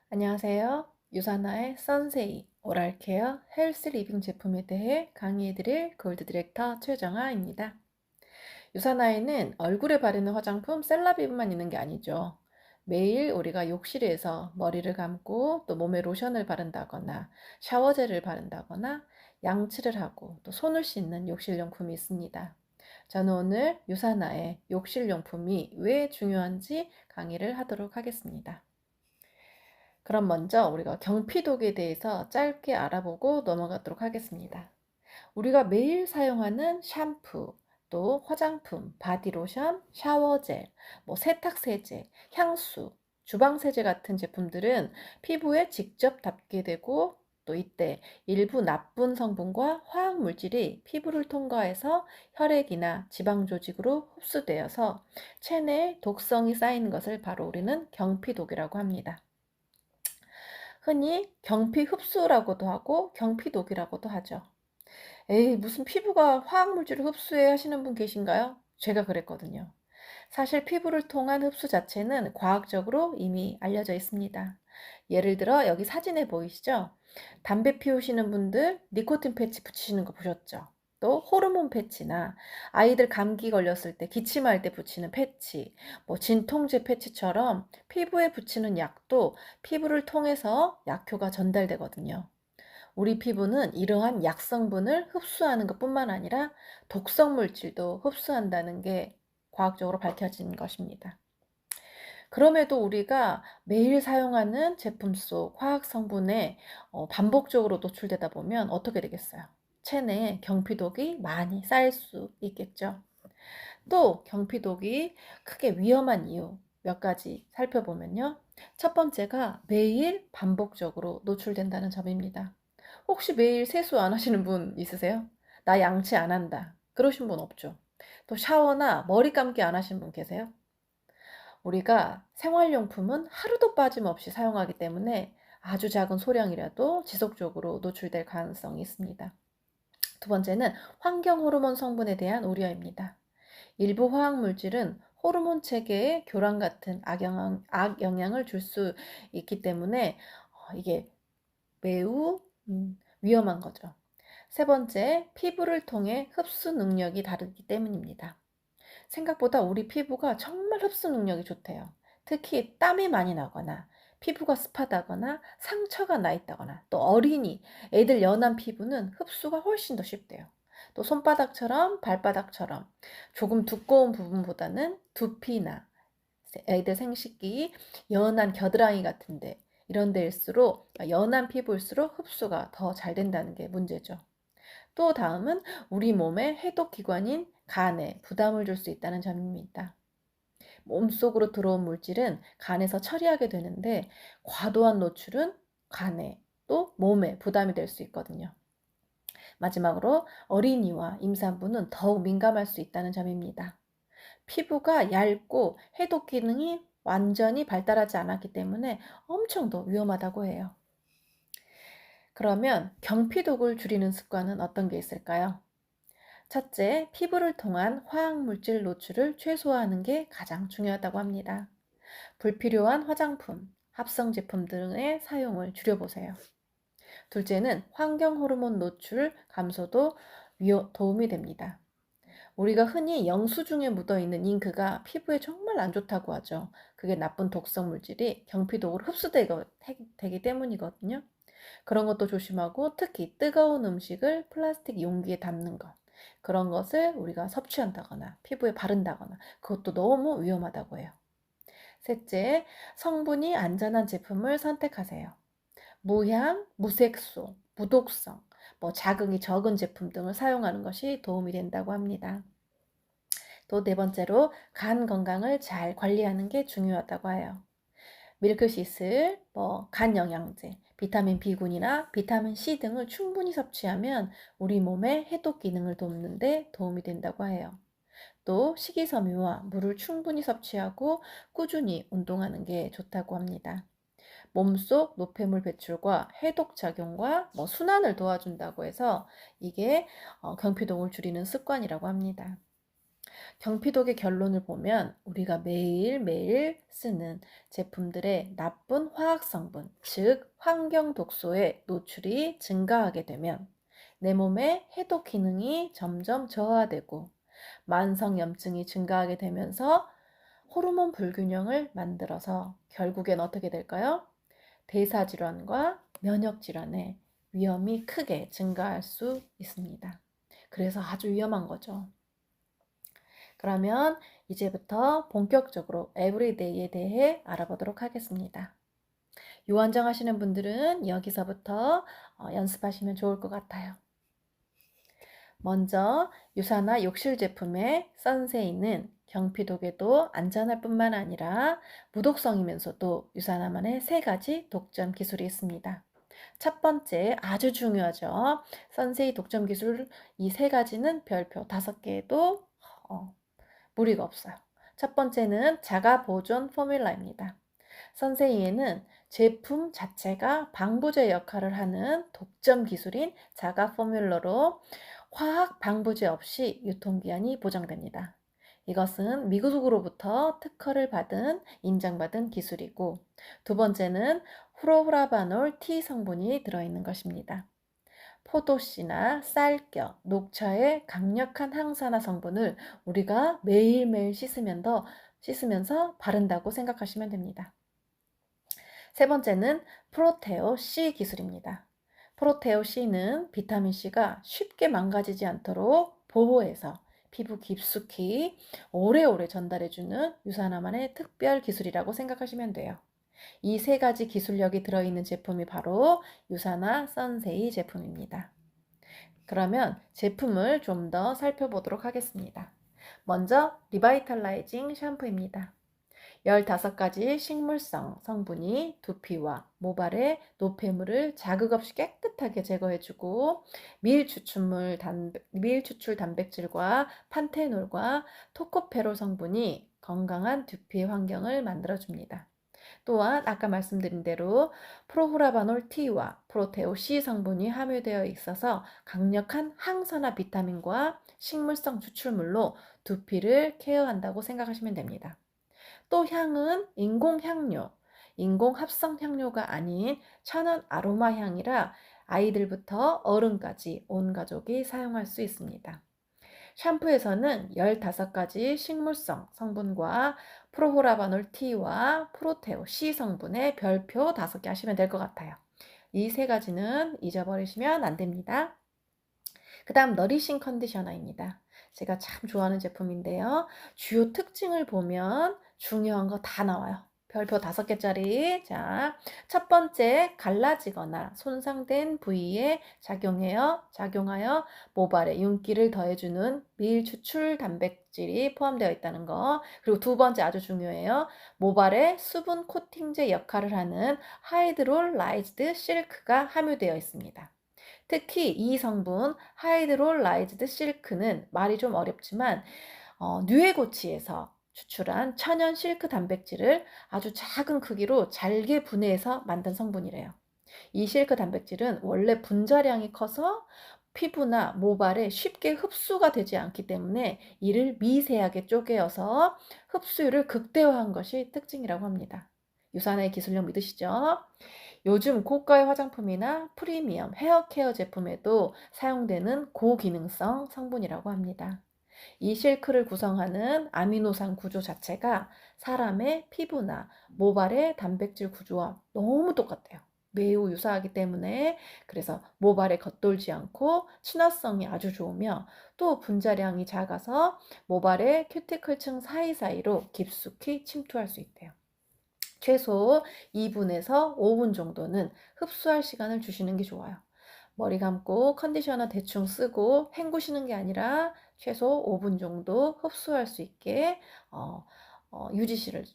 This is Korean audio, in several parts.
안녕하세요. 유사나의 선세이 오랄케어 헬스 리빙 제품에 대해 강의해드릴 골드 디렉터 최정아입니다. 유사나에는 얼굴에 바르는 화장품 셀라비브만 있는 게 아니죠. 매일 우리가 욕실에서 머리를 감고 또 몸에 로션을 바른다거나 샤워젤을 바른다거나 양치를 하고 또 손을 씻는 욕실용품이 있습니다. 저는 오늘 유사나의 욕실용품이 왜 중요한지 강의를 하도록 하겠습니다. 그럼 먼저 우리가 경피독에 대해서 짧게 알아보고 넘어가도록 하겠습니다. 우리가 매일 사용하는 샴푸, 또 화장품, 바디로션, 샤워젤, 세탁세제, 향수, 주방세제 같은 제품들은 피부에 직접 닿게 되고 또 이때 일부 나쁜 성분과 화학물질이 피부를 통과해서 혈액이나 지방조직으로 흡수되어서 체내에 독성이 쌓이는 것을 바로 우리는 경피독이라고 합니다. 흔히 경피 흡수라고도 하고 경피독이라고도 하죠. 에이, 무슨 피부가 화학물질을 흡수해 하시는 분 계신가요? 제가 그랬거든요. 사실 피부를 통한 흡수 자체는 과학적으로 이미 알려져 있습니다. 예를 들어 여기 사진에 보이시죠? 담배 피우시는 분들 니코틴 패치 붙이시는 거 보셨죠? 또 호르몬 패치나 아이들 감기 걸렸을 때 기침할 때 붙이는 패치, 진통제 패치처럼 피부에 붙이는 약도 피부를 통해서 약효가 전달되거든요. 우리 피부는 이러한 약성분을 흡수하는 것뿐만 아니라 독성 물질도 흡수한다는 게 과학적으로 밝혀진 것입니다. 그럼에도 우리가 매일 사용하는 제품 속 화학 성분에 반복적으로 노출되다 보면 어떻게 되겠어요? 체내에 경피독이 많이 쌓일 수 있겠죠. 또 경피독이 크게 위험한 이유 몇 가지 살펴보면요. 첫 번째가 매일 반복적으로 노출된다는 점입니다. 혹시 매일 세수 안 하시는 분 있으세요? 나 양치 안 한다. 그러신 분 없죠. 또 샤워나 머리 감기 안 하신 분 계세요? 우리가 생활용품은 하루도 빠짐없이 사용하기 때문에 아주 작은 소량이라도 지속적으로 노출될 가능성이 있습니다. 두 번째는 환경 호르몬 성분에 대한 우려입니다. 일부 화학물질은 호르몬 체계에 교란 같은 악영향을 줄 수 있기 때문에 이게 매우 위험한 거죠. 세 번째, 피부를 통해 흡수 능력이 다르기 때문입니다. 생각보다 우리 피부가 정말 흡수 능력이 좋대요. 특히 땀이 많이 나거나 피부가 습하다거나 상처가 나 있다거나 또 어린이, 애들 연한 피부는 흡수가 훨씬 더 쉽대요. 또 손바닥처럼 발바닥처럼 조금 두꺼운 부분보다는 두피나 애들 생식기, 연한 겨드랑이 같은데 이런 데일수록 연한 피부일수록 흡수가 더 잘 된다는 게 문제죠. 또 다음은 우리 몸의 해독기관인 간에 부담을 줄 수 있다는 점입니다. 몸속으로 들어온 물질은 간에서 처리하게 되는데 과도한 노출은 간에 또 몸에 부담이 될 수 있거든요. 마지막으로 어린이와 임산부는 더욱 민감할 수 있다는 점입니다. 피부가 얇고 해독 기능이 완전히 발달하지 않았기 때문에 엄청 더 위험하다고 해요. 그러면 경피독을 줄이는 습관은 어떤 게 있을까요? 첫째, 피부를 통한 화학물질 노출을 최소화하는 게 가장 중요하다고 합니다. 불필요한 화장품, 합성 제품 등의 사용을 줄여보세요. 둘째는 환경 호르몬 노출 감소도 도움이 됩니다. 우리가 흔히 영수증에 묻어있는 잉크가 피부에 정말 안 좋다고 하죠. 그게 나쁜 독성 물질이 경피독으로 흡수되기 때문이거든요. 그런 것도 조심하고 특히 뜨거운 음식을 플라스틱 용기에 담는 것. 그런 것을 우리가 섭취한다거나 피부에 바른다거나 그것도 너무 위험하다고 해요. 셋째, 성분이 안전한 제품을 선택하세요. 무향, 무색소, 무독성, 자극이 적은 제품 등을 사용하는 것이 도움이 된다고 합니다. 또 네 번째로 간 건강을 잘 관리하는 게 중요하다고 해요. 밀크시슬, 간 영양제, 비타민 B군이나 비타민 C 등을 충분히 섭취하면 우리 몸의 해독 기능을 돕는 데 도움이 된다고 해요. 또 식이섬유와 물을 충분히 섭취하고 꾸준히 운동하는 게 좋다고 합니다. 몸속 노폐물 배출과 해독 작용과 순환을 도와준다고 해서 이게 경피동을 줄이는 습관이라고 합니다. 경피독의 결론을 보면 우리가 매일매일 쓰는 제품들의 나쁜 화학 성분, 즉 환경 독소의 노출이 증가하게 되면 내 몸의 해독 기능이 점점 저하되고 만성염증이 증가하게 되면서 호르몬 불균형을 만들어서 결국엔 어떻게 될까요? 대사질환과 면역질환의 위험이 크게 증가할 수 있습니다. 그래서 아주 위험한 거죠. 그러면 이제부터 본격적으로 에브리데이에 대해 알아보도록 하겠습니다. 유언정 하시는 분들은 여기서부터 연습하시면 좋을 것 같아요. 먼저 유사나 욕실 제품의 선세인은 경피독에도 안전할 뿐만 아니라 무독성이면서도 유사나만의 3가지 독점 기술이 있습니다. 첫 번째, 아주 중요하죠. 선세이 독점 기술 이 3가지는 별표 5개에도 무리가 없어요. 첫 번째는 자가 보존 포뮬라입니다. 선세이에는 제품 자체가 방부제 역할을 하는 독점 기술인 자가 포뮬러로 화학 방부제 없이 유통기한이 보장됩니다. 이것은 미국으로부터 특허를 받은 인정받은 기술이고, 두 번째는 후로후라바놀 T 성분이 들어있는 것입니다. 포도씨나 쌀겨, 녹차의 강력한 항산화 성분을 우리가 매일매일 씻으면서 바른다고 생각하시면 됩니다. 세 번째는 프로테오 C 기술입니다. 프로테오 C는 비타민 C가 쉽게 망가지지 않도록 보호해서 피부 깊숙이 오래오래 전달해주는 유산화만의 특별 기술이라고 생각하시면 돼요. 이 3가지 기술력이 들어있는 제품이 바로 유사나 선세이 제품입니다. 그러면 제품을 좀 더 살펴보도록 하겠습니다. 먼저 리바이탈라이징 샴푸입니다. 15가지 식물성 성분이 두피와 모발의 노폐물을 자극 없이 깨끗하게 제거해주고 밀추출 단백질과 판테놀과 토코페롤 성분이 건강한 두피의 환경을 만들어줍니다. 또한 아까 말씀드린 대로 프로후라바놀 T와 프로테오 C 성분이 함유되어 있어서 강력한 항산화 비타민과 식물성 추출물로 두피를 케어한다고 생각하시면 됩니다. 또 향은 인공향료, 인공합성향료가 아닌 천연 아로마 향이라 아이들부터 어른까지 온 가족이 사용할 수 있습니다. 샴푸에서는 15가지 식물성 성분과 프로호라바놀 T와 프로테오 C 성분의 별표 5개 하시면 될 것 같아요. 이 3가지는 잊어버리시면 안 됩니다. 그 다음 너리싱 컨디셔너입니다. 제가 참 좋아하는 제품인데요. 주요 특징을 보면 중요한 거 다 나와요. 별표 5개짜리. 자, 첫 번째, 갈라지거나 손상된 부위에 작용하여 모발에 윤기를 더해주는 밀추출 단백질이 포함되어 있다는 거. 그리고 두 번째 아주 중요해요. 모발에 수분 코팅제 역할을 하는 하이드롤라이즈드 실크가 함유되어 있습니다. 특히 이 성분 하이드롤라이즈드 실크는 말이 좀 어렵지만 뉴에고치에서 추출한 천연 실크 단백질을 아주 작은 크기로 잘게 분해해서 만든 성분이래요. 이 실크 단백질은 원래 분자량이 커서 피부나 모발에 쉽게 흡수가 되지 않기 때문에 이를 미세하게 쪼개어서 흡수율을 극대화한 것이 특징이라고 합니다. 유산의 기술력 믿으시죠? 요즘 고가의 화장품이나 프리미엄 헤어케어 제품에도 사용되는 고기능성 성분이라고 합니다. 이 실크를 구성하는 아미노산 구조 자체가 사람의 피부나 모발의 단백질 구조와 너무 똑같아요. 매우 유사하기 때문에 그래서 모발에 겉돌지 않고 친화성이 아주 좋으며 또 분자량이 작아서 모발의 큐티클층 사이사이로 깊숙이 침투할 수 있대요. 최소 2분에서 5분 정도는 흡수할 시간을 주시는 게 좋아요. 머리 감고 컨디셔너 대충 쓰고 헹구시는 게 아니라 최소 5분 정도 흡수할 수 있게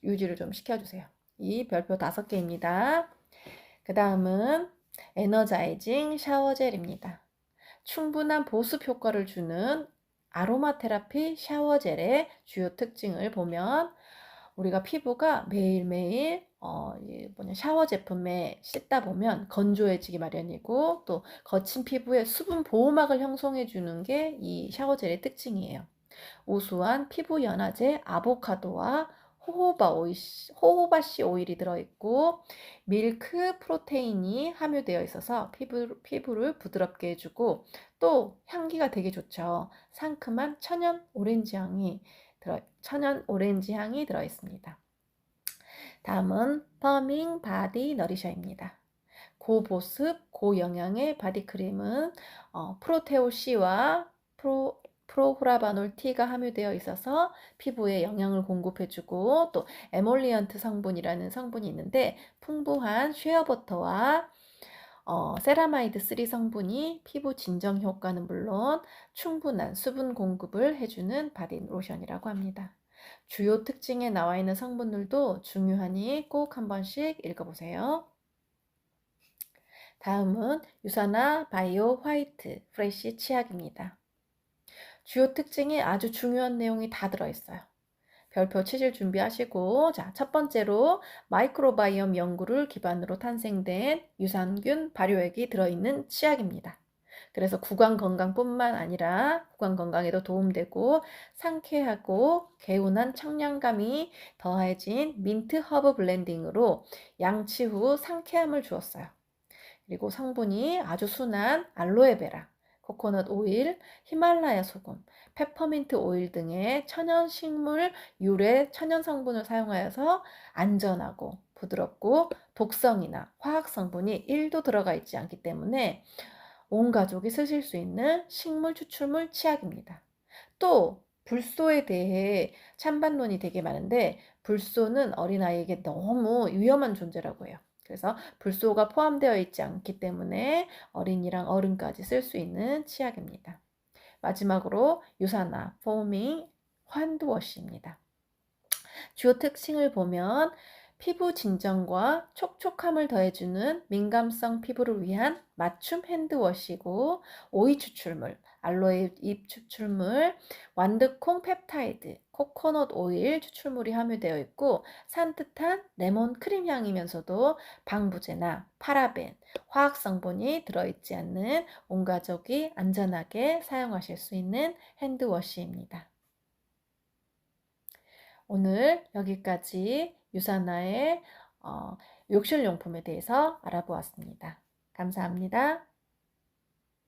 유지를 좀 시켜주세요. 이 별표 5개입니다. 그 다음은 에너자이징 샤워젤입니다. 충분한 보습 효과를 주는 아로마 테라피 샤워젤의 주요 특징을 보면 우리가 피부가 매일매일 샤워 제품에 씻다 보면 건조해지기 마련이고 또 거친 피부에 수분 보호막을 형성해 주는 게 이 샤워젤의 특징이에요. 우수한 피부 연화제 아보카도와 호호바씨 오일이 들어있고 밀크 프로테인이 함유되어 있어서 피부를 부드럽게 해주고 또 향기가 되게 좋죠. 상큼한 천연 오렌지 향이 들어있습니다. 다음은 퍼밍 바디 너리셔입니다. 고보습, 고영양의 바디크림은 프로테올 C와 프로후라바놀 T가 함유되어 있어서 피부에 영양을 공급해주고 또 에몰리언트 성분이라는 성분이 있는데 풍부한 쉐어버터와 세라마이드 3 성분이 피부 진정 효과는 물론 충분한 수분 공급을 해주는 바디 로션이라고 합니다. 주요 특징에 나와 있는 성분들도 중요하니 꼭 한 번씩 읽어보세요. 다음은 유사나 바이오 화이트 프레쉬 치약입니다. 주요 특징이 아주 중요한 내용이 다 들어있어요. 별표 치실 준비하시고, 자, 첫 번째로 마이크로바이옴 연구를 기반으로 탄생된 유산균 발효액이 들어있는 치약입니다. 그래서 구강 건강뿐만 아니라 구강 건강에도 도움되고 상쾌하고 개운한 청량감이 더해진 민트 허브 블렌딩으로 양치 후 상쾌함을 주었어요. 그리고 성분이 아주 순한 알로에베라, 코코넛 오일, 히말라야 소금, 페퍼민트 오일 등의 천연 식물 유래 천연 성분을 사용하여서 안전하고 부드럽고 독성이나 화학 성분이 1도 들어가 있지 않기 때문에 온 가족이 쓰실 수 있는 식물 추출물 치약입니다. 또 불소에 대해 찬반론이 되게 많은데 불소는 어린아이에게 너무 위험한 존재라고 해요. 그래서 불소가 포함되어 있지 않기 때문에 어린이랑 어른까지 쓸 수 있는 치약입니다. 마지막으로 유산화 포밍 핸드워시입니다. 주요 특징을 보면 피부 진정과 촉촉함을 더해주는 민감성 피부를 위한 맞춤 핸드워시고 오이 추출물, 알로에 잎 추출물, 완두콩 펩타이드, 코코넛 오일 추출물이 함유되어 있고 산뜻한 레몬 크림 향이면서도 방부제나 파라벤, 화학 성분이 들어있지 않는 온 가족이 안전하게 사용하실 수 있는 핸드워시입니다. 오늘 여기까지 유사나의 욕실용품에 대해서 알아보았습니다. 감사합니다.